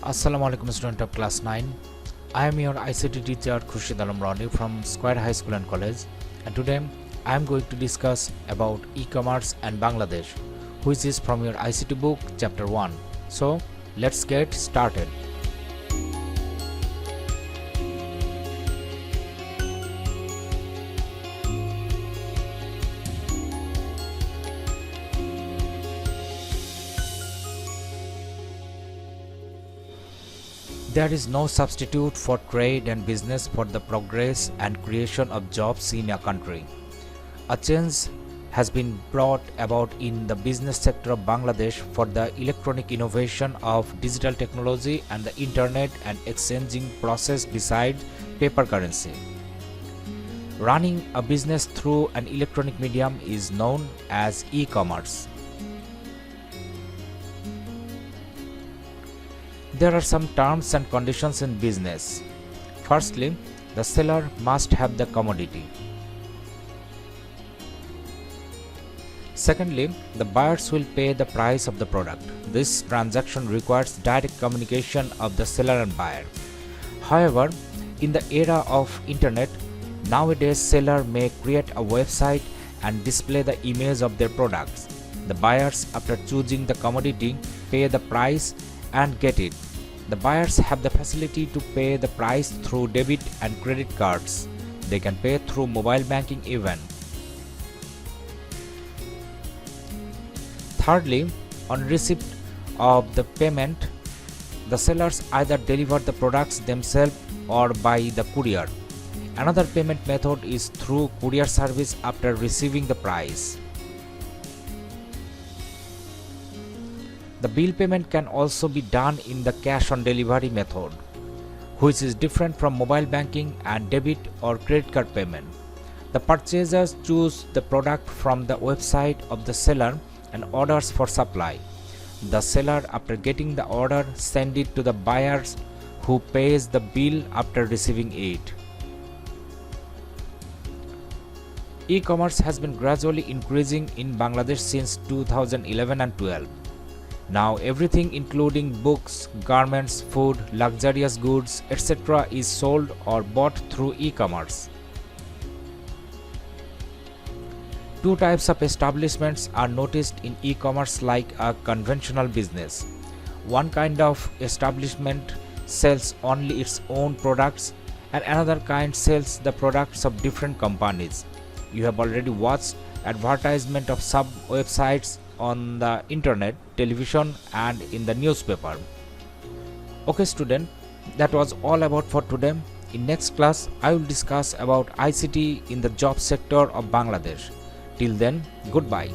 Assalamu alaikum student of class 9. I am your ICT teacher Khurshid Alam Rani from Square High School and College, and today I am going to discuss about e-commerce and Bangladesh, which is from your ICT book chapter 1. So let's get started. There is no substitute for trade and business for the progress and creation of jobs in a country. A change has been brought about in the business sector of Bangladesh for the electronic innovation of digital technology and the internet and exchanging process besides paper currency. Running a business through an electronic medium is known as e-commerce. There are some terms and conditions in business. Firstly, the seller must have the commodity. Secondly, the buyers will pay the price of the product. This transaction requires direct communication of the seller and buyer. However, in the era of internet, nowadays seller may create a website and display the image of their products. The buyers, after choosing the commodity, pay the price and get it. The buyers have the facility to pay the price through debit and credit cards. They can pay through mobile banking even. Thirdly, on receipt of the payment, the sellers either deliver the products themselves or by the courier. Another payment method is through courier service after receiving the price. The bill payment can also be done in the cash on delivery method, which is different from mobile banking and debit or credit card payment. The purchasers choose the product from the website of the seller and orders for supply. The seller, after getting the order, sends it to the buyers who pays the bill after receiving it. E-commerce has been gradually increasing in Bangladesh since 2011 and 12. Now everything including books, garments, food, luxurious goods, etc. is sold or bought through e-commerce. Two types of establishments are noticed in e-commerce like a conventional business. One kind of establishment sells only its own products and another kind sells the products of different companies. You have already watched advertisement of some websites on the internet, television and in the newspaper. Okay student, that was all about for today. In next class, I will discuss about ICT in the job sector of Bangladesh. Till then, goodbye.